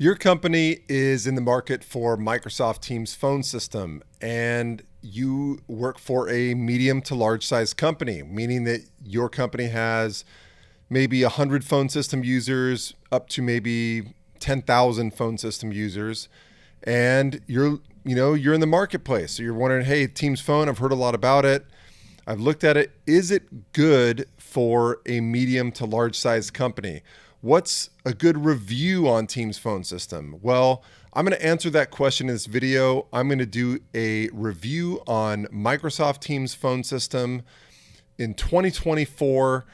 Your company is in the market for Microsoft Teams phone system, and you work for a medium to large size company, meaning that your company has maybe 100 phone system users up to maybe 10,000 phone system users, and you're in the marketplace. So you're wondering, hey, Teams phone, I've heard a lot about it. I've looked at it. Is it good for a medium to large size company? What's a good review on Teams phone system? Well, I'm going to answer that question in this video. I'm going to do a review on Microsoft Teams phone system in 2024.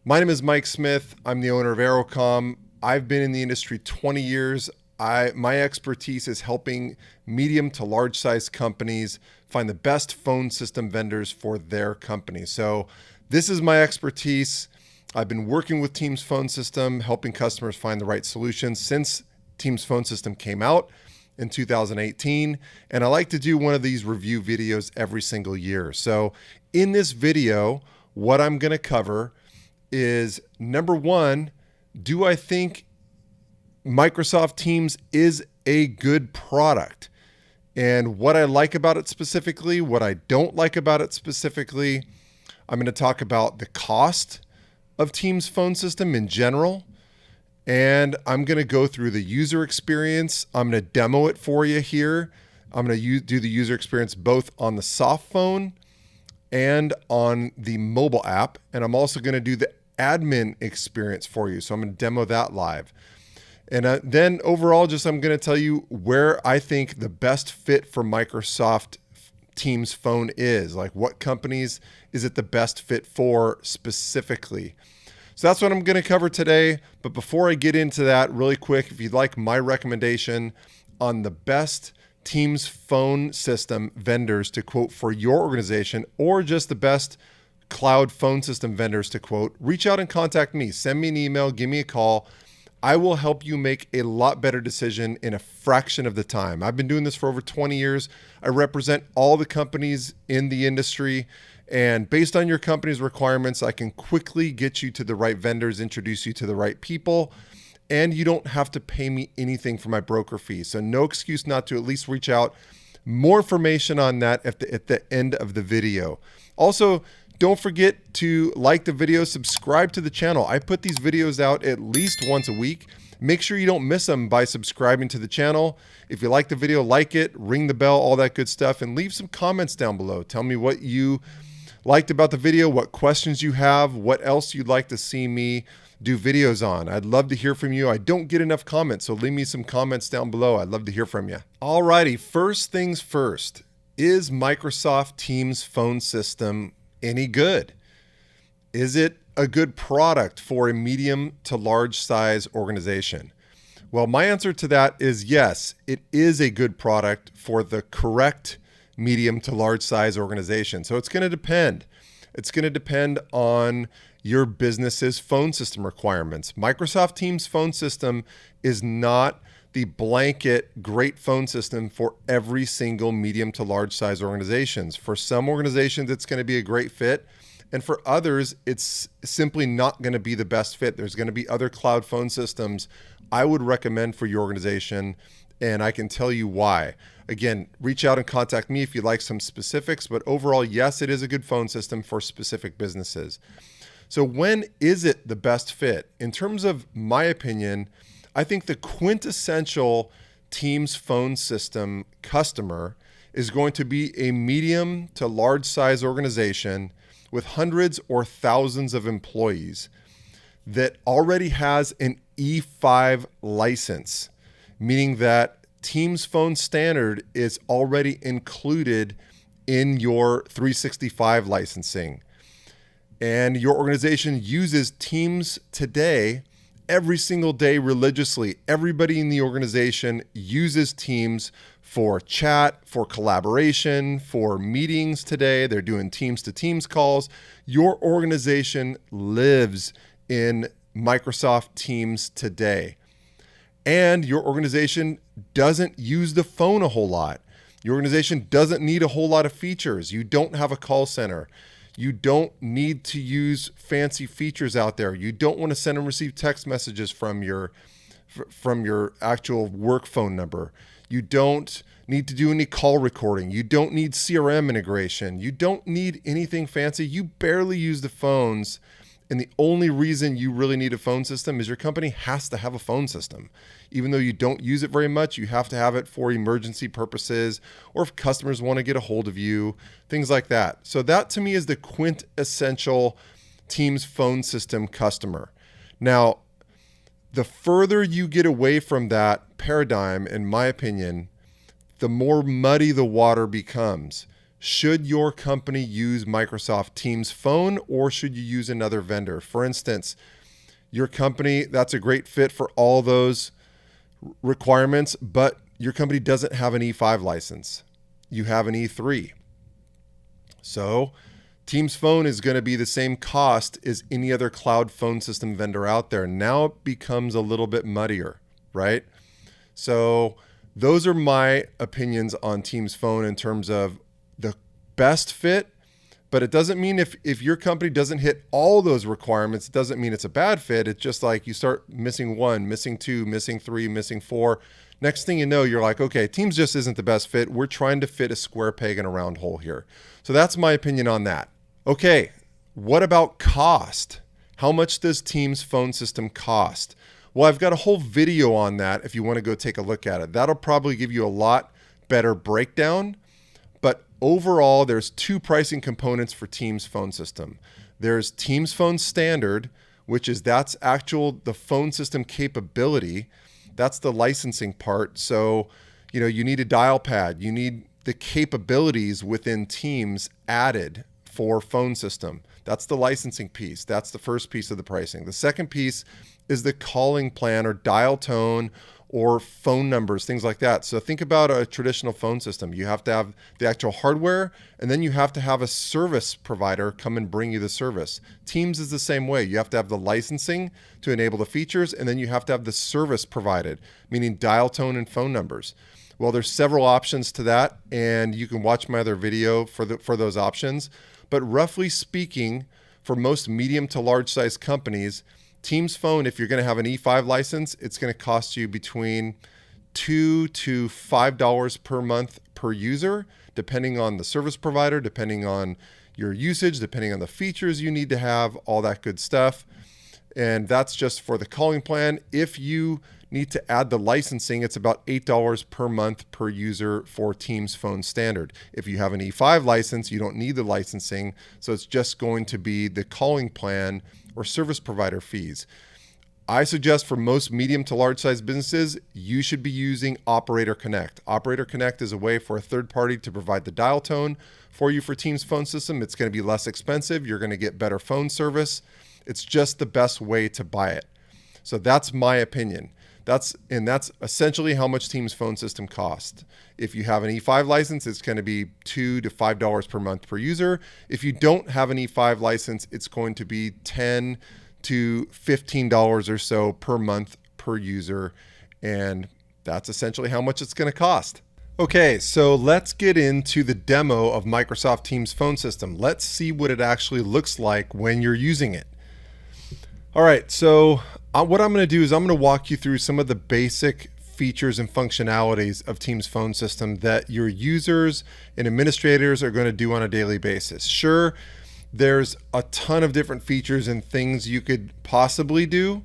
My name is Mike Smith. I'm the owner of Aerocom. I've been in the industry 20 years. My expertise is helping medium to large size companies find the best phone system vendors for their company. So this is my expertise. I've been working with Teams phone system, helping customers find the right solutions since Teams phone system came out in 2018. And I like to do one of these review videos every single year. So in this video, what I'm going to cover is, number one, do I think Microsoft Teams is a good product? And what I like about it specifically, what I don't like about it specifically. I'm going to talk about the cost of Teams phone system in general, and I'm going to go through the user experience. I'm going to demo it for you here. I'm going to do the user experience both on the soft phone and on the mobile app, and I'm also going to do the admin experience for you. So I'm going to demo that live. And then overall, I'm going to tell you where I think the best fit for Microsoft Teams phone is. Like, what companies is it the best fit for specifically? So that's what I'm going to cover today. But before I get into that, really quick, if you'd like my recommendation on the best Teams phone system vendors to quote for your organization, or just the best cloud phone system vendors to quote, reach out and contact me. Send me an email, give me a call. I will help you make a lot better decision in a fraction of the time. I've been doing this for over 20 years. I represent all the companies in the industry, and based on your company's requirements, I can quickly get you to the right vendors, introduce you to the right people, and you don't have to pay me anything for my broker fee. So no excuse not to at least reach out. More information on that at the end of the video. Also, don't forget to like the video, subscribe to the channel. I put these videos out at least once a week. Make sure you don't miss them by subscribing to the channel. If you like the video, like it, ring the bell, all that good stuff, and leave some comments down below. Tell me what you liked about the video, what questions you have, what else you'd like to see me do videos on. I'd love to hear from you. I don't get enough comments, so leave me some comments down below. I'd love to hear from you. Alrighty, first things first. Is Microsoft Teams phone system any good? Is it a good product for a medium to large size organization? Well, my answer to that is yes, it is a good product for the correct medium to large size organization. So it's going to depend. It's going to depend on your business's phone system requirements. Microsoft Teams phone system is not the blanket great phone system for every single medium to large size organizations. For some organizations, it's going to be a great fit. And for others, it's simply not going to be the best fit. There's going to be other cloud phone systems I would recommend for your organization, and I can tell you why. Again, reach out and contact me if you'd like some specifics, but overall, yes, it is a good phone system for specific businesses. So when is it the best fit? In terms of my opinion, I think the quintessential Teams phone system customer is going to be a medium to large size organization with hundreds or thousands of employees that already has an E5 license, meaning that Teams phone standard is already included in your 365 licensing. And your organization uses Teams today every single day religiously. Everybody in the organization uses Teams for chat, for collaboration, for meetings today. They're doing Teams to Teams calls. Your organization lives in Microsoft Teams today. And your organization doesn't use the phone a whole lot. Your organization doesn't need a whole lot of features. You don't have a call center. You don't need to use fancy features out there. You don't want to send and receive text messages from your from your actual work phone number. You don't need to do any call recording. You don't need CRM integration. You don't need anything fancy. You barely use the phones. And the only reason you really need a phone system is your company has to have a phone system. Even though you don't use it very much, you have to have it for emergency purposes or if customers want to get a hold of you, things like that. So that to me is the quintessential Teams phone system customer. Now, the further you get away from that paradigm, in my opinion, the more muddy the water becomes. Should your company use Microsoft Teams Phone or should you use another vendor? For instance, your company, that's a great fit for all those requirements, but your company doesn't have an E5 license. You have an E3. So Teams Phone is going to be the same cost as any other cloud phone system vendor out there. Now it becomes a little bit muddier, right? So those are my opinions on Teams Phone in terms of the best fit, but it doesn't mean if your company doesn't hit all those requirements, it doesn't mean it's a bad fit. It's just like you start missing 1, missing 2, missing 3, missing 4. Next thing you know, you're like, okay, Teams just isn't the best fit. We're trying to fit a square peg in a round hole here. So that's my opinion on that. Okay, what about cost? How much does Teams phone system cost? Well, I've got a whole video on that if you want to go take a look at it. That'll probably give you a lot better breakdown. But overall, there's 2 pricing components for Teams phone system. There's Teams Phone Standard, which is the phone system capability. That's the licensing part. So, you need a dial pad. You need the capabilities within Teams added for phone system. That's the licensing piece. That's the first piece of the pricing. The second piece is the calling plan or dial tone or phone numbers, things like that. So think about a traditional phone system. You have to have the actual hardware, and then you have to have a service provider come and bring you the service. Teams is the same way. You have to have the licensing to enable the features, and then you have to have the service provided, meaning dial tone and phone numbers. Well, there's several options to that, and you can watch my other video for those options. But roughly speaking, for most medium to large size companies, Teams Phone, if you're going to have an E5 license, it's going to cost you between $2 to $5 per month per user, depending on the service provider, depending on your usage, depending on the features you need to have, all that good stuff. And that's just for the calling plan. If you need to add the licensing, it's about $8 per month per user for Teams Phone Standard. If you have an E5 license, you don't need the licensing, so it's just going to be the calling plan or service provider fees. I suggest for most medium to large size businesses, you should be using Operator Connect. Operator Connect is a way for a third party to provide the dial tone for you for Teams phone system. It's going to be less expensive. You're going to get better phone service. It's just the best way to buy it. So that's my opinion. That's essentially how much Teams phone system costs. If you have an E5 license, it's going to be $2 to $5 per month per user. If you don't have an E5 license, it's going to be $10 to $15 or so per month per user. And that's essentially how much it's going to cost. Okay, so let's get into the demo of Microsoft Teams phone system. Let's see what it actually looks like when you're using it. All right, so what I'm going to do is I'm going to walk you through some of the basic features and functionalities of Teams phone system that your users and administrators are going to do on a daily basis. Sure, there's a ton of different features and things you could possibly do.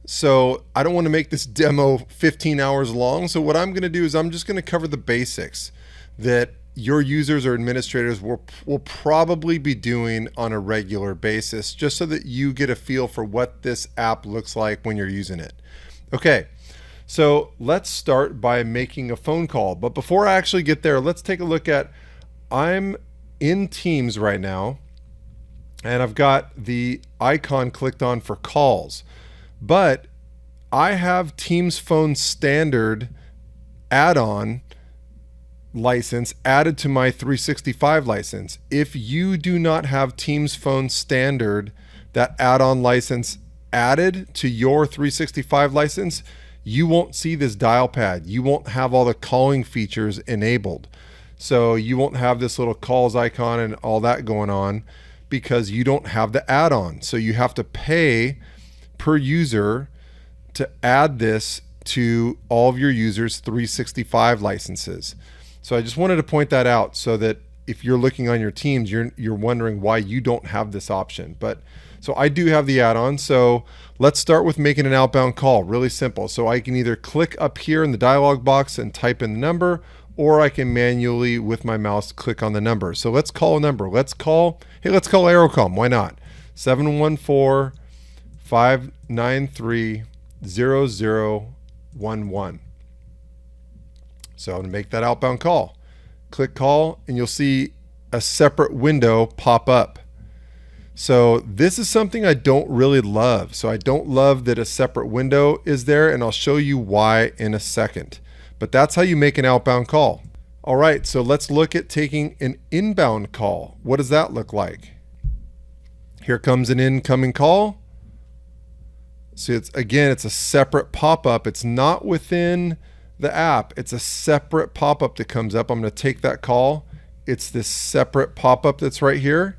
So I don't want to make this demo 15 hours long. So what I'm going to do is I'm just going to cover the basics that your users or administrators will probably be doing on a regular basis, just so that you get a feel for what this app looks like when you're using it. Okay, so let's start by making a phone call. But before I actually get there, let's take a look at, I'm in Teams right now, and I've got the icon clicked on for calls, but I have Teams Phone Standard add-on license added to my 365 license. If you do not have Teams Phone Standard, that add-on license added to your 365 license, you won't see this dial pad. You won't have all the calling features enabled. So you won't have this little calls icon and all that going on because you don't have the add-on. So you have to pay per user to add this to all of your users' 365 licenses. So I just wanted to point that out so that if you're looking on your teams, you're wondering why you don't have this option. But so I do have the add-on. So let's start with making an outbound call. Really simple. So I can either click up here in the dialog box and type in the number, or I can manually with my mouse click on the number. So let's call a number. Let's call Aerocom. Why not? 714-593-0011. So I'm going to make that outbound call. Click call, and you'll see a separate window pop up. So this is something I don't really love. So I don't love that a separate window is there, and I'll show you why in a second. But that's how you make an outbound call. All right, so let's look at taking an inbound call. What does that look like? Here comes an incoming call. So it's a separate pop-up. It's not within the app. It's a separate pop-up that comes up. I'm going to take that call. It's this separate pop-up that's right here.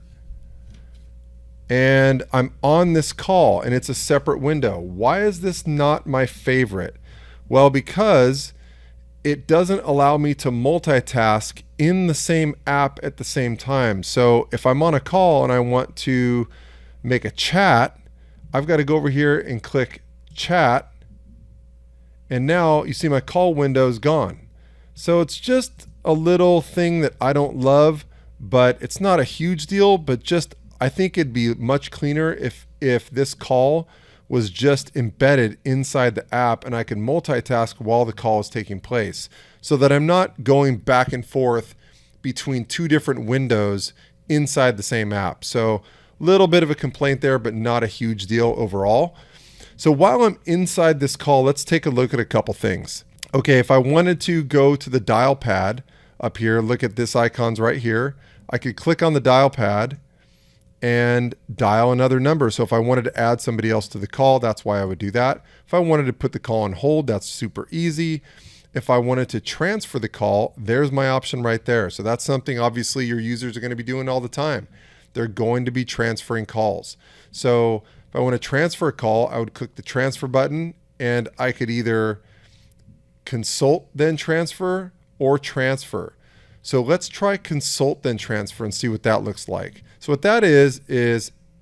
And I'm on this call, and it's a separate window. Why is this not my favorite? Well, because it doesn't allow me to multitask in the same app at the same time. So if I'm on a call and I want to make a chat, I've got to go over here and click chat. And now you see my call window is gone. So it's just a little thing that I don't love, but it's not a huge deal, but just I think it'd be much cleaner if this call was just embedded inside the app and I can multitask while the call is taking place so that I'm not going back and forth between two different windows inside the same app. So a little bit of a complaint there, but not a huge deal overall. So while I'm inside this call, let's take a look at a couple things. Okay, if I wanted to go to the dial pad up here, look at this icons right here. I could click on the dial pad and dial another number. So if I wanted to add somebody else to the call, that's why I would do that. If I wanted to put the call on hold, that's super easy. If I wanted to transfer the call, there's my option right there. So that's something obviously your users are going to be doing all the time. They're going to be transferring calls. So if I want to transfer a call, I would click the transfer button, and I could either consult then transfer or transfer. So let's try consult then transfer and see what that looks like. So what that is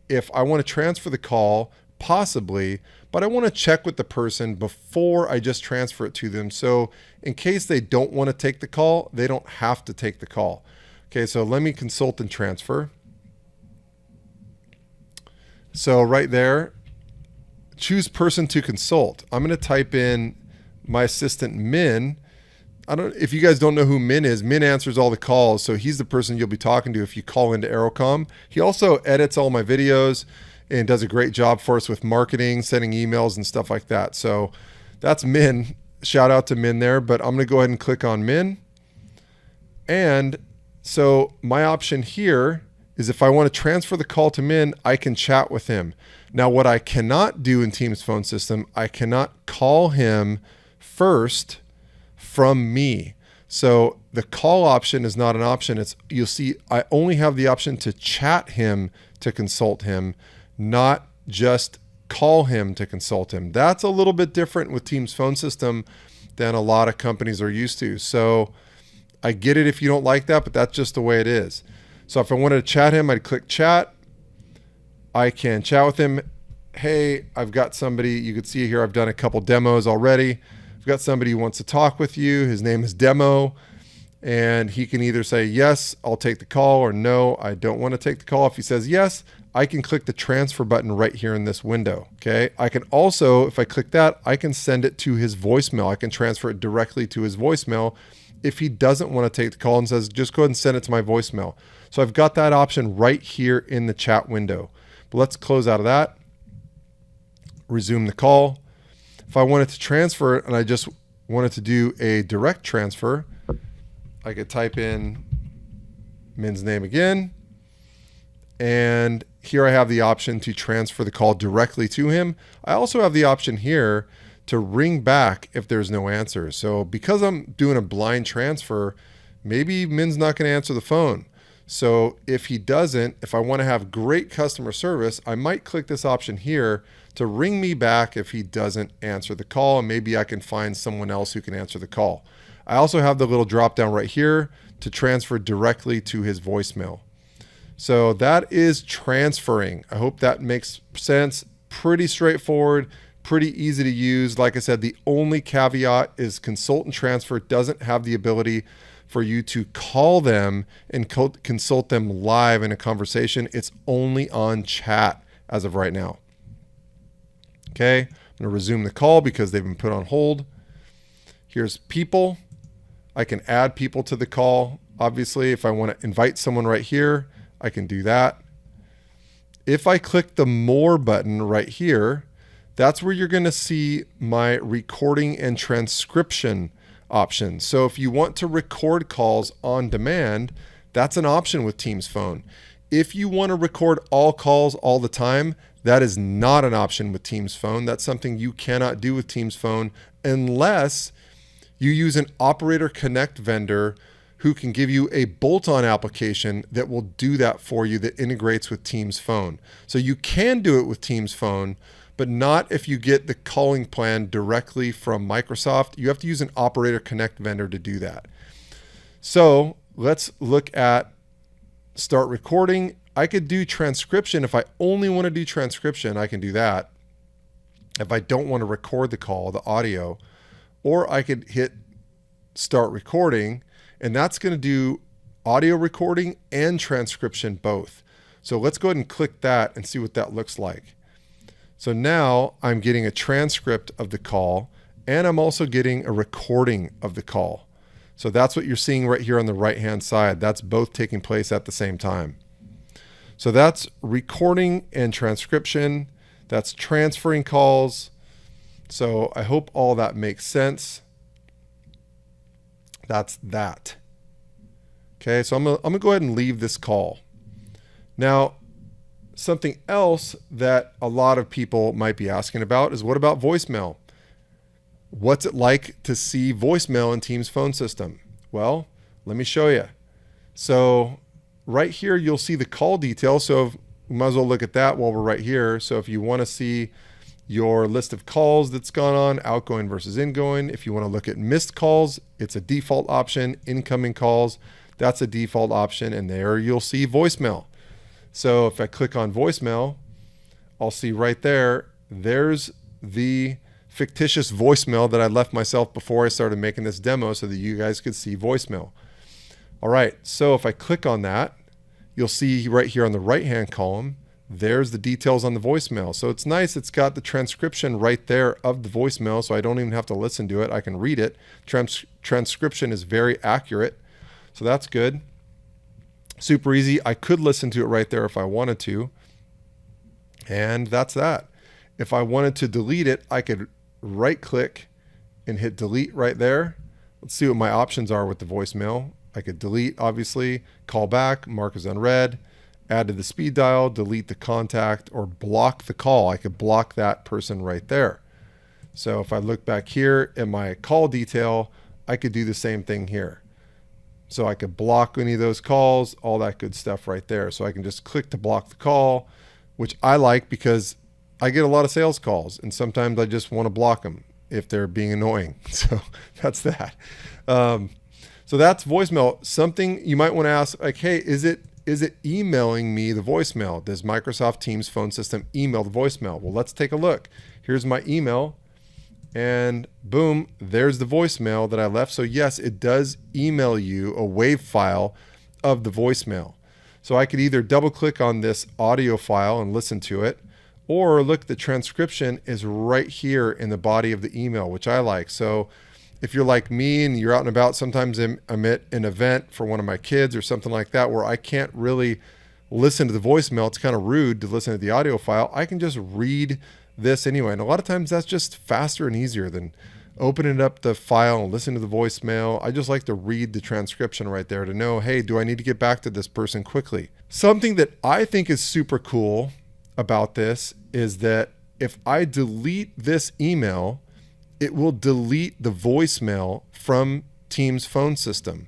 if I want to transfer the call, possibly, but I want to check with the person before I just transfer it to them. So in case they don't want to take the call, they don't have to take the call. Okay, so let me consult and transfer. So right there, choose person to consult. I'm going to type in my assistant Min. If you guys don't know who Min is, Min answers all the calls. So he's the person you'll be talking to if you call into Aerocom. He also edits all my videos and does a great job for us with marketing, sending emails and stuff like that. So that's Min. Shout out to Min there, but I'm going to go ahead and click on Min. And so my option here is if I want to transfer the call to Min, I can chat with him. Now, what I cannot do in Teams phone system, I cannot call him first from me. So the call option is not an option. You'll see I only have the option to chat him to consult him, not just call him to consult him. That's a little bit different with Teams phone system than a lot of companies are used to. So I get it if you don't like that, but that's just the way it is. So if I wanted to chat him, I'd click chat. I can chat with him. Hey, I've got somebody, you can see here, I've done a couple demos already. I've got somebody who wants to talk with you. His name is Demo. And he can either say, yes, I'll take the call, or no, I don't want to take the call. If he says yes, I can click the transfer button right here in this window. Okay. I can also, if I click that, I can send it to his voicemail. I can transfer it directly to his voicemail if he doesn't want to take the call and says, just go ahead and send it to my voicemail. So I've got that option right here in the chat window. But let's close out of that. Resume the call. If I wanted to transfer it and I just wanted to do a direct transfer, I could type in Min's name again. And here I have the option to transfer the call directly to him. I also have the option here to ring back if there's no answer. So because I'm doing a blind transfer, maybe Min's not going to answer the phone. So if he doesn't, if I want to have great customer service, I might click this option here to ring me back if he doesn't answer the call, and maybe I can find someone else who can answer the call. I also have the little drop down right here to transfer directly to his voicemail. So that is transferring. I hope that makes sense. Pretty straightforward, pretty easy to use. Like I said, the only caveat is consultant transfer doesn't have the ability for you to call them and consult them live in a conversation. It's only on chat as of right now. Okay, I'm going to resume the call because they've been put on hold. Here's people. I can add people to the call. Obviously, if I want to invite someone right here, I can do that. If I click the more button right here, that's where you're going to see my recording and transcription options. So if you want to record calls on demand, that's an option with Teams Phone. If you want to record all calls all the time, that is not an option with Teams Phone. That's something you cannot do with Teams Phone unless you use an Operator Connect vendor who can give you a bolt-on application that will do that for you, that integrates with Teams Phone. So you can do it with Teams Phone, but not if you get the calling plan directly from Microsoft. You have to use an Operator Connect vendor to do that. So let's look at start recording. I could do transcription. If I only want to do transcription, I can do that. If I don't want to record the call, the audio, or I could hit start recording, and that's going to do audio recording and transcription both. So let's go ahead and click that and see what that looks like. So now I'm getting a transcript of the call, and I'm also getting a recording of the call. So that's what you're seeing right here on the right-hand side. That's both taking place at the same time. So that's recording and transcription. That's transferring calls. So I hope all that makes sense. That's that. Okay, so I'm gonna go ahead and leave this call. Now, something else that a lot of people might be asking about is, what about voicemail? What's it like to see voicemail in Teams Phone system? Well, let me show you. So right here, you'll see the call details. So we might as well look at that while we're right here. So if you want to see your list of calls that's gone on, outgoing versus ingoing. If you want to look at missed calls, it's a default option. Incoming calls, that's a default option. And there you'll see voicemail. So if I click on voicemail, I'll see right there, there's the fictitious voicemail that I left myself before I started making this demo so that you guys could see voicemail. All right, so if I click on that, you'll see right here on the right-hand column, there's the details on the voicemail. So it's nice, it's got the transcription right there of the voicemail, so I don't even have to listen to it, I can read it. Transcription is very accurate, so that's good. Super easy. I could listen to it right there if I wanted to. And that's that. If I wanted to delete it, I could right click and hit delete right there. Let's see what my options are with the voicemail. I could delete, obviously, call back, mark as unread, add to the speed dial, delete the contact, or block the call. I could block that person right there. So if I look back here in my call detail, I could do the same thing here. So I could block any of those calls, all that good stuff right there. So I can just click to block the call, which I like because I get a lot of sales calls and sometimes I just want to block them if they're being annoying. So that's that. So that's voicemail. Something you might want to ask, like, hey, is it emailing me the voicemail? Does Microsoft Teams phone system email the voicemail? Well, let's take a look. Here's my email. And boom, there's the voicemail that I left. So yes, it does email you a WAV file of the voicemail. So I could either double click on this audio file and listen to it, or look, the transcription is right here in the body of the email, which I like. So if you're like me and you're out and about, sometimes I'm at an event for one of my kids or something like that where I can't really listen to the voicemail. It's kind of rude to listen to the audio file. I can just read this anyway. And a lot of times that's just faster and easier than opening up the file and listening to the voicemail. I just like to read the transcription right there to know, hey, do I need to get back to this person quickly? Something that I think is super cool about this is that if I delete this email, it will delete the voicemail from Teams phone system,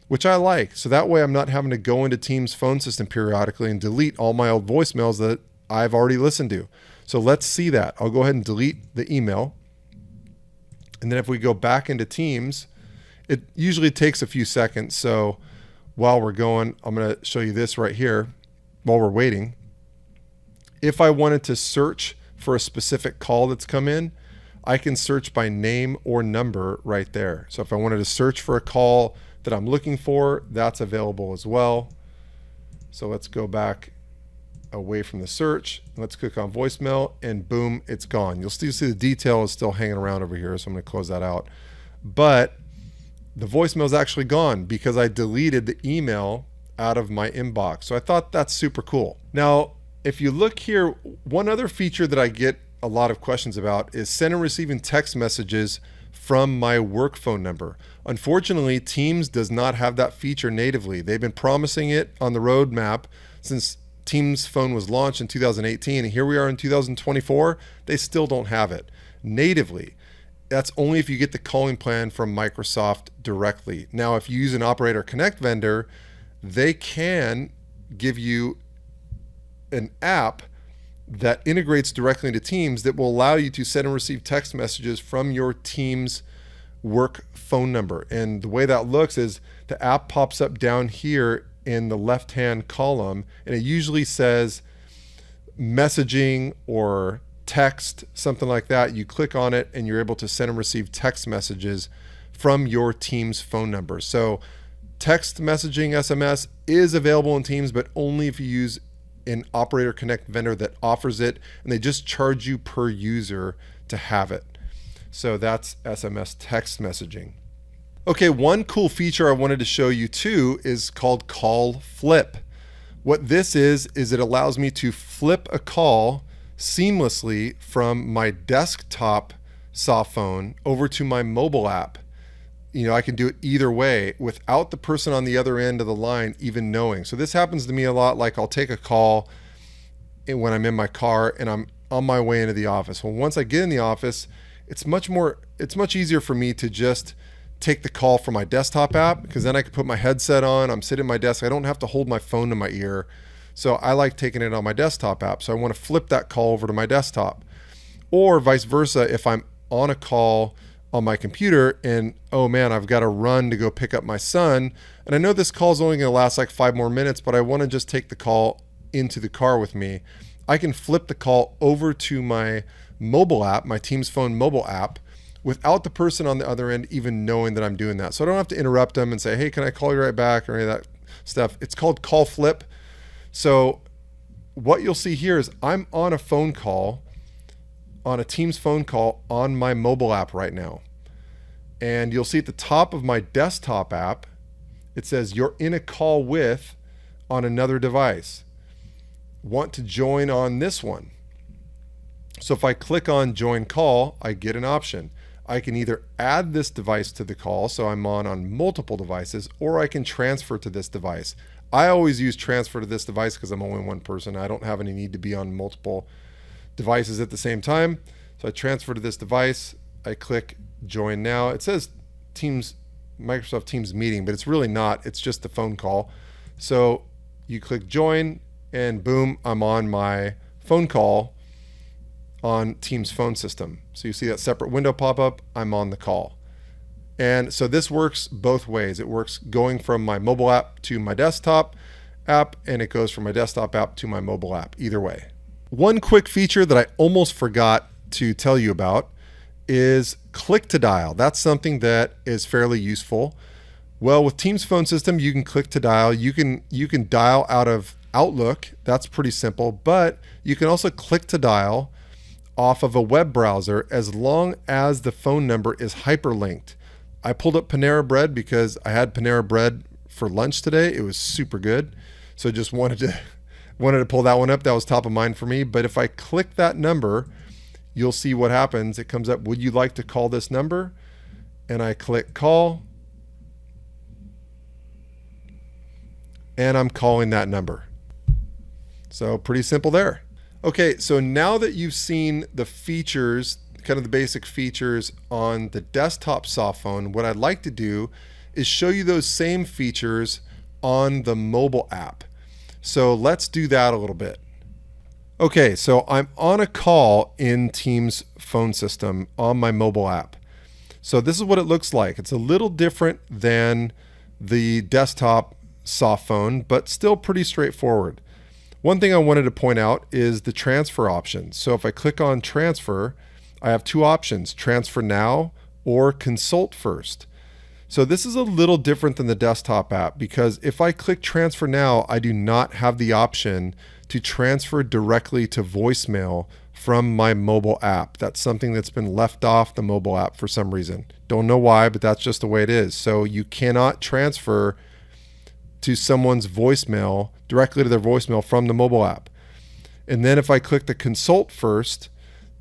which I like. So that way I'm not having to go into Teams phone system periodically and delete all my old voicemails that I've already listened to. So let's see that. I'll go ahead and delete the email. And then if we go back into Teams, it usually takes a few seconds. So while we're going, I'm going to show you this right here while we're waiting. If I wanted to search for a specific call that's come in, I can search by name or number right there. So if I wanted to search for a call that I'm looking for, that's available as well. So let's go back away from the search. Let's click on voicemail and boom, it's gone. You'll still see the detail is still hanging around over here. So I'm going to close that out. But the voicemail is actually gone because I deleted the email out of my inbox. So I thought that's super cool. Now, if you look here, one other feature that I get a lot of questions about is sending and receiving text messages from my work phone number. Unfortunately, Teams does not have that feature natively. They've been promising it on the roadmap since Teams phone was launched in 2018, and here we are in 2024, they still don't have it natively. That's only if you get the calling plan from Microsoft directly. Now, if you use an Operator Connect vendor, they can give you an app that integrates directly into Teams that will allow you to send and receive text messages from your Teams work phone number. And the way that looks is the app pops up down here in the left-hand column, and it usually says messaging or text, something like that. You click on it and you're able to send and receive text messages from your Teams phone number. So text messaging, SMS, is available in Teams, but only if you use an Operator Connect vendor that offers it, and they just charge you per user to have it. So that's SMS text messaging. Okay, one cool feature I wanted to show you too is called Call Flip. What this is it allows me to flip a call seamlessly from my desktop soft phone over to my mobile app. You know, I can do it either way without the person on the other end of the line even knowing. So this happens to me a lot. Like I'll take a call when I'm in my car and I'm on my way into the office. Well, once I get in the office, it's much easier for me to just take the call from my desktop app, because then I can put my headset on, I'm sitting at my desk, I don't have to hold my phone to my ear. So I like taking it on my desktop app. So I want to flip that call over to my desktop. Or vice versa, if I'm on a call on my computer and, oh man, I've got to run to go pick up my son, and I know this call is only going to last like 5 more minutes, but I want to just take the call into the car with me, I can flip the call over to my mobile app, my Teams phone mobile app, without the person on the other end even knowing that I'm doing that. So I don't have to interrupt them and say, hey, can I call you right back, or any of that stuff. It's called Call Flip. So what you'll see here is I'm on a phone call, on a Teams phone call on my mobile app right now. And you'll see at the top of my desktop app, it says you're in a call with on another device. Want to join on this one. So if I click on join call, I get an option. I can either add this device to the call, so I'm on multiple devices, or I can transfer to this device. I always use transfer to this device because I'm only one person. I don't have any need to be on multiple devices at the same time. So I transfer to this device. I click join now. It says Teams, Microsoft Teams meeting, but it's really not. It's just the phone call. So you click join and boom, I'm on my phone call on Teams phone system. So you see that separate window pop up, I'm on the call. And so this works both ways. It works going from my mobile app to my desktop app, and it goes from my desktop app to my mobile app, either way. One quick feature that I almost forgot to tell you about is click to dial. That's something that is fairly useful. Well, with Teams phone system, you can click to dial. You can dial out of Outlook. That's pretty simple, but you can also click to dial off of a web browser as long as the phone number is hyperlinked. I pulled up Panera Bread because I had Panera Bread for lunch today. It was super good. So just wanted to pull that one up. That was top of mind for me. But if I click that number, you'll see what happens. It comes up, would you like to call this number? And I click call. And I'm calling that number. So pretty simple there. Okay, so now that you've seen the features, kind of the basic features on the desktop soft phone, what I'd like to do is show you those same features on the mobile app. So let's do that a little bit. Okay, so I'm on a call in Teams phone system on my mobile app. So this is what it looks like. It's a little different than the desktop soft phone, but still pretty straightforward. One thing I wanted to point out is the transfer options. So if I click on transfer, I have two options, transfer now or consult first. So this is a little different than the desktop app because if I click transfer now, I do not have the option to transfer directly to voicemail from my mobile app. That's something that's been left off the mobile app for some reason. Don't know why, but that's just the way it is. So you cannot transfer to someone's voicemail directly to their voicemail from the mobile app. And then if I click the consult first,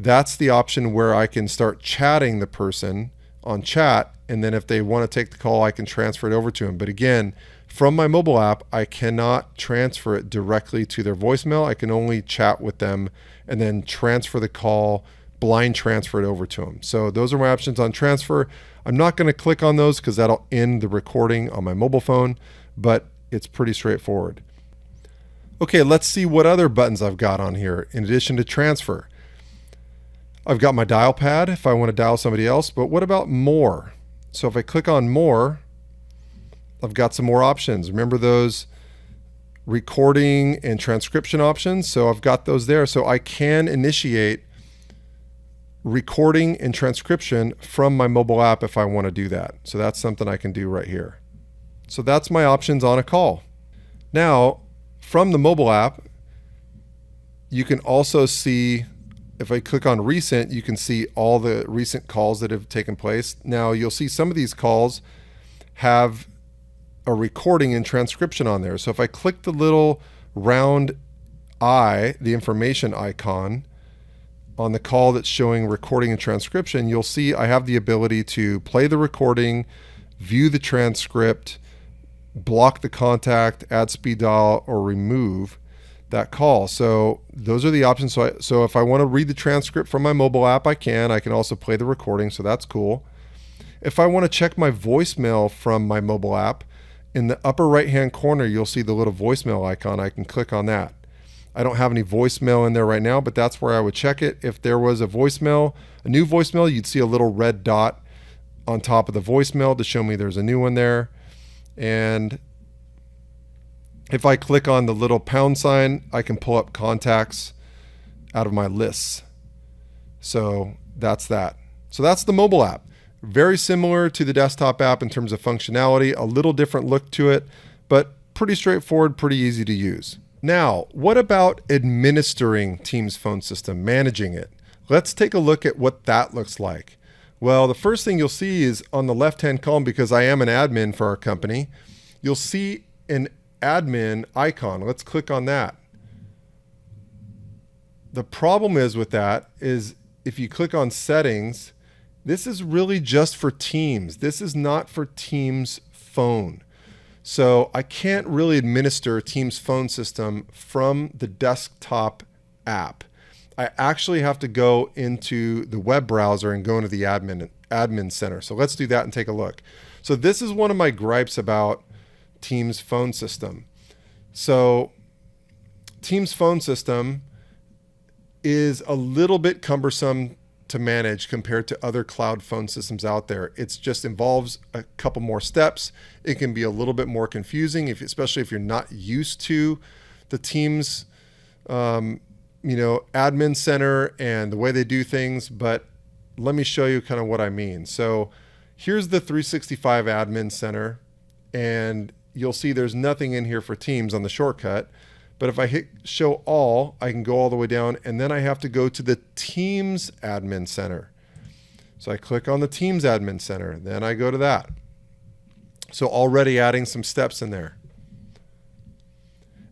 that's the option where I can start chatting the person on chat. And then if they want to take the call, I can transfer it over to them. But again, from my mobile app, I cannot transfer it directly to their voicemail. I can only chat with them and then transfer the call, blind transfer it over to them. So those are my options on transfer. I'm not going to click on those because that'll end the recording on my mobile phone, but it's pretty straightforward. Okay, let's see what other buttons I've got on here in addition to transfer. I've got my dial pad if I want to dial somebody else, but what about more? So if I click on more, I've got some more options. Remember those recording and transcription options? So I've got those there. So I can initiate recording and transcription from my mobile app if I want to do that. So that's something I can do right here. So that's my options on a call. Now, from the mobile app, you can also see, if I click on recent, you can see all the recent calls that have taken place. Now you'll see some of these calls have a recording and transcription on there. So if I click the little round eye, the information icon on the call that's showing recording and transcription, you'll see I have the ability to play the recording, view the transcript, block the contact, add speed dial, or remove that call. So those are the options. So if I want to read the transcript from my mobile app, I can. I can also play the recording, so that's cool. If I want to check my voicemail from my mobile app, in the upper right-hand corner, you'll see the little voicemail icon. I can click on that. I don't have any voicemail in there right now, but that's where I would check it. If there was a voicemail, a new voicemail, you'd see a little red dot on top of the voicemail to show me there's a new one there. And if I click on the little pound sign, I can pull up contacts out of my lists. So that's that. So that's the mobile app. Very similar to the desktop app in terms of functionality, a little different look to it, but pretty straightforward, pretty easy to use. Now, what about administering Teams phone system, managing it? Let's take a look at what that looks like. Well, the first thing you'll see is on the left-hand column, because I am an admin for our company, you'll see an admin icon. Let's click on that. The problem is with that is if you click on settings, this is really just for Teams. This is not for Teams phone. So I can't really administer Teams phone system from the desktop app. I actually have to go into the web browser and go into the admin center. So let's do that and take a look. So this is one of my gripes about Teams phone system. So Teams phone system is a little bit cumbersome to manage compared to other cloud phone systems out there. It just involves a couple more steps. It can be a little bit more confusing, especially if you're not used to the Teams admin center and the way they do things. But let me show you kind of what I mean. So here's the 365 admin center, and you'll see there's nothing in here for Teams on the shortcut. But if I hit show all, I can go all the way down, and then I have to go to the Teams admin center. So I click on the Teams admin center, then I go to that. So already adding some steps in there.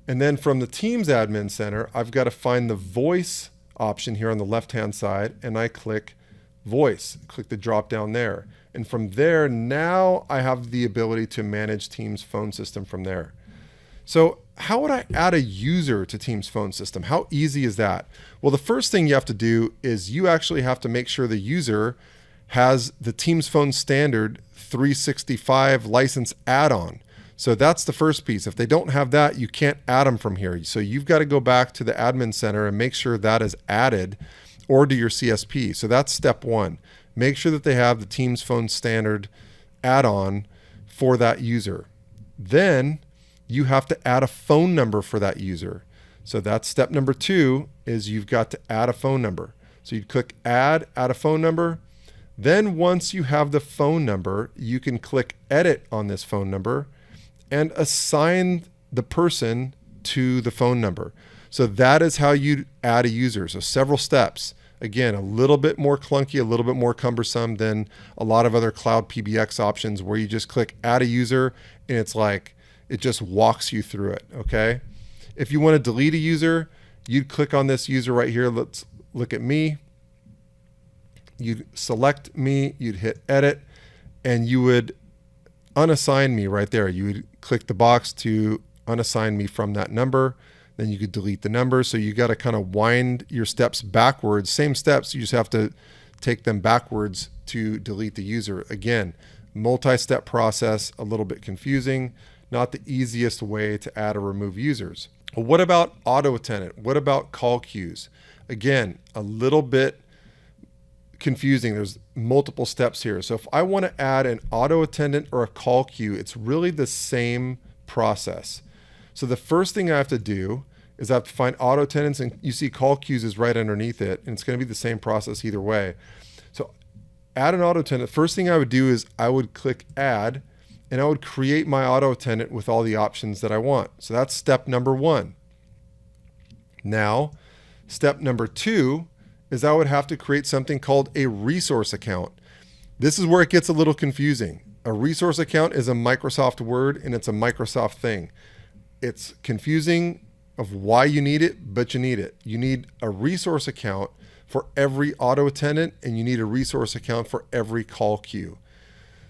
And then from the Teams admin center, I've got to find the voice option here on the left-hand side, and I click voice, click the drop down there. And from there, now I have the ability to manage Teams phone system from there. So how would I add a user to Teams phone system? How easy is that? Well, the first thing you have to do is you actually have to make sure the user has the Teams phone standard 365 license add-on. So that's the first piece. If they don't have that, you can't add them from here. So you've got to go back to the admin center and make sure that is added, or to your CSP. So that's step one. Make sure that they have the Teams Phone Standard add-on for that user. Then you have to add a phone number for that user. So that's step number two, is you've got to add a phone number. So you'd click add a phone number. Then once you have the phone number, you can click edit on this phone number and assign the person to the phone number. So that is how you add a user. So several steps. Again, a little bit more clunky, a little bit more cumbersome than a lot of other cloud PBX options where you just click add a user and it's like, it just walks you through it, okay? If you want to delete a user, you'd click on this user right here. Let's look at me. You'd select me, you'd hit edit, and you would unassign me right there. You would click the box to unassign me from that number. Then you could delete the number. So you got to kind of wind your steps backwards. Same steps, you just have to take them backwards to delete the user. Again, multi-step process, a little bit confusing, not the easiest way to add or remove users. Well, what about auto attendant? What about call queues? Again, a little bit confusing. There's multiple steps here. So if I want to add an auto attendant or a call queue, it's really the same process. So the first thing I have to do is I have to find auto attendants, and you see call queues is right underneath it, and it's going to be the same process either way. So add an auto attendant. First thing I would do is I would click add, and I would create my auto attendant with all the options that I want. So that's step number one. Now, step number two is I would have to create something called a resource account. This is where it gets a little confusing. A resource account is a Microsoft word, and it's a Microsoft thing. It's confusing of why you need it, but you need it. You need a resource account for every auto attendant, and you need a resource account for every call queue.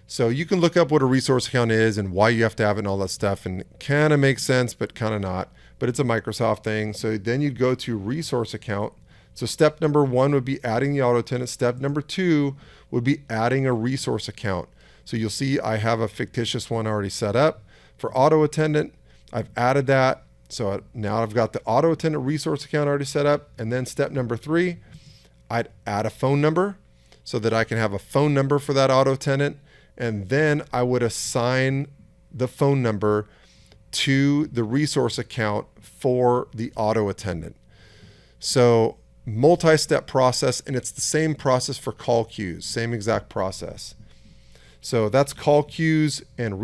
So you can look up what a resource account is and why you have to have it and all that stuff, and it kind of makes sense, but kind of not. But it's a Microsoft thing. So then you'd go to resource account. So step number one would be adding the auto attendant. Step number two would be adding a resource account. So you'll see I have a fictitious one already set up for auto attendant. I've added that. So now I've got the auto attendant resource account already set up. And then step number three, I'd add a phone number so that I can have a phone number for that auto attendant. And then I would assign the phone number to the resource account for the auto attendant. So multi-step process, and it's the same process for call queues, same exact process. So that's call queues and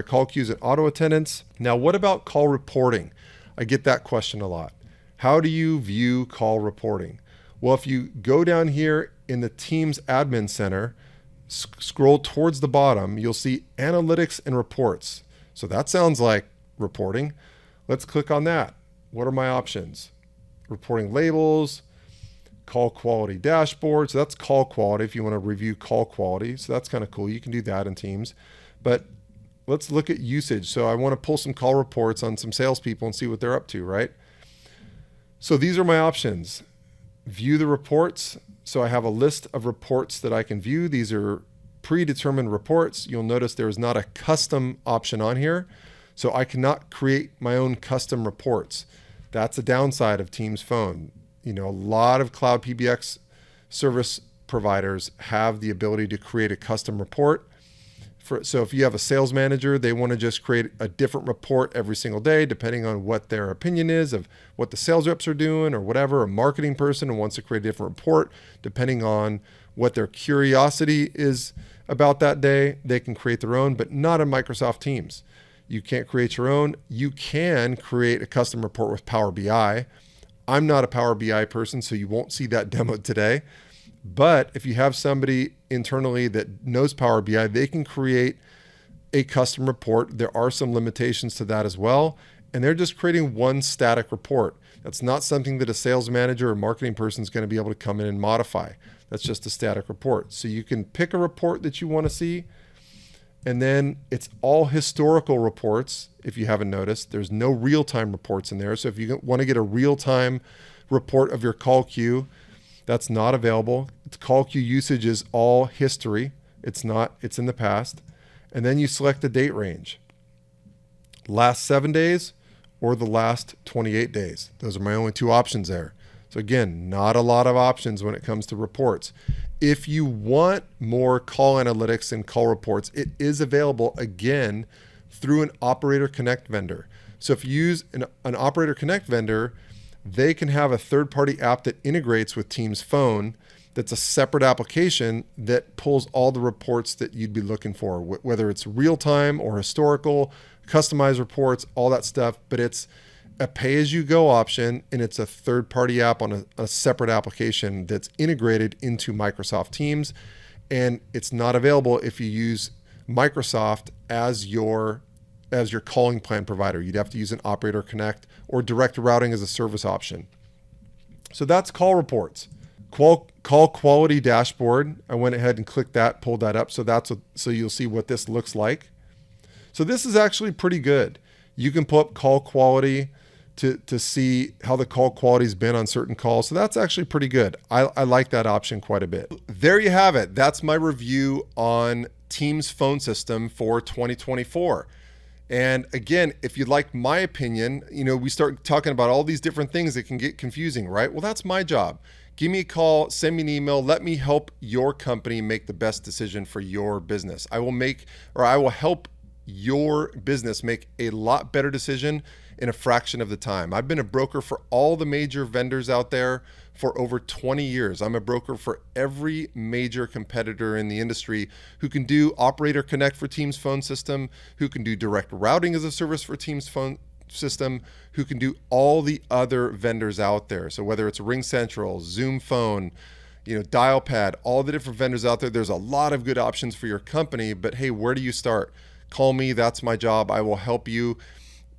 call queues and auto attendants. Now, what about call reporting? I get that question a lot. How do you view call reporting? Well, if you go down here in the Teams Admin Center, scroll towards the bottom, you'll see analytics and reports. So that sounds like reporting. Let's click on that. What are my options? Reporting labels, call quality dashboard. So that's call quality if you want to review call quality. So that's kind of cool. You can do that in Teams. But let's look at usage. So I want to pull some call reports on some salespeople and see what they're up to, right? So these are my options. View the reports. So I have a list of reports that I can view. These are predetermined reports. You'll notice there is not a custom option on here. So I cannot create my own custom reports. That's a downside of Teams Phone. You know, a lot of cloud PBX service providers have the ability to create a custom report. So if you have a sales manager, they want to just create a different report every single day, depending on what their opinion is of what the sales reps are doing or whatever. A marketing person wants to create a different report, depending on what their curiosity is about that day, they can create their own, but not in Microsoft Teams. You can't create your own. You can create a custom report with Power BI. I'm not a Power BI person, so you won't see that demo today. But if you have somebody internally that knows Power BI, they can create a custom report. There are some limitations to that as well. And they're just creating one static report. That's not something that a sales manager or marketing person is going to be able to come in and modify. That's just a static report. So you can pick a report that you want to see. And then it's all historical reports. If you haven't noticed, there's no real-time reports in there. So if you want to get a real-time report of your call queue, that's not available. Call queue usage is all history. It's not, it's in the past. And then you select the date range. Last 7 days or the last 28 days. Those are my only two options there. So again, not a lot of options when it comes to reports. If you want more call analytics and call reports, it is available again through an Operator Connect vendor. So if you use an Operator Connect vendor, they can have a third-party app that integrates with Teams Phone that's a separate application that pulls all the reports that you'd be looking for, whether it's real-time or historical, customized reports, all that stuff. But it's a pay-as-you-go option, and it's a third-party app on a separate application that's integrated into Microsoft Teams. And it's not available if you use Microsoft as your calling plan provider. You'd have to use an Operator Connect or direct routing as a service option. So that's call reports. Call quality dashboard. I went ahead and clicked that, pulled that up. So you'll see what this looks like. So this is actually pretty good. You can pull up call quality to see how the call quality's been on certain calls. So that's actually pretty good. I like that option quite a bit. There you have it. That's my review on Teams phone system for 2024. And again, if you'd like my opinion, we start talking about all these different things that can get confusing, right? Well, that's my job. Give me a call, send me an email, let me help your company make the best decision for your business. I will help your business make a lot better decision in a fraction of the time. I've been a broker for all the major vendors out there for over 20 years. I'm a broker for every major competitor in the industry who can do Operator Connect for Teams phone system, who can do direct routing as a service for Teams phone system, who can do all the other vendors out there. So whether it's RingCentral, Zoom Phone, Dialpad, all the different vendors out there, there's a lot of good options for your company. But hey, where do you start? Call me. That's my job. I will help you.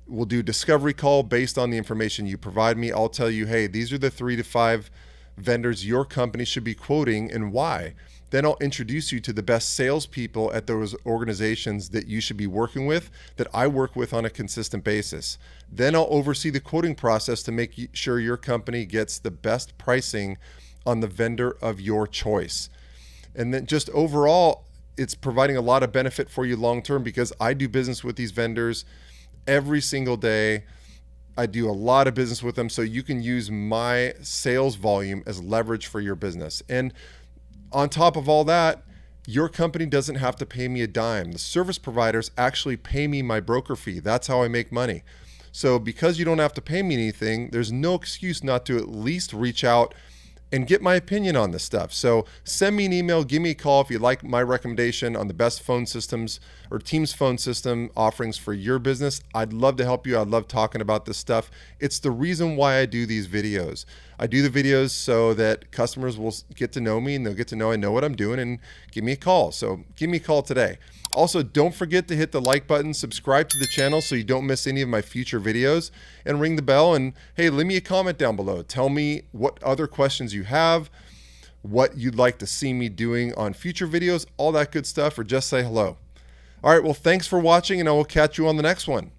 We'll do discovery call based on the information you provide me. I'll tell you, hey, these are the 3 to 5 vendors your company should be quoting and why. Then I'll introduce you to the best salespeople at those organizations that you should be working with, that I work with on a consistent basis. Then I'll oversee the quoting process to make sure your company gets the best pricing on the vendor of your choice. And then just overall, it's providing a lot of benefit for you long-term because I do business with these vendors every single day. I do a lot of business with them, so you can use my sales volume as leverage for your business. And on top of all that, your company doesn't have to pay me a dime. The service providers actually pay me my broker fee. That's how I make money. So because you don't have to pay me anything, there's no excuse not to at least reach out and get my opinion on this stuff. So send me an email, give me a call if you like my recommendation on the best phone systems or Teams phone system offerings for your business. I'd love to help you. I love talking about this stuff. It's the reason why I do these videos. I do the videos so that customers will get to know me and they'll get to know I know what I'm doing and give me a call. So give me a call today. Also, don't forget to hit the like button, subscribe to the channel so you don't miss any of my future videos, and ring the bell. And hey, leave me a comment down below. Tell me what other questions you have, what you'd like to see me doing on future videos, all that good stuff, or just say hello. All right, well, thanks for watching, and I will catch you on the next one.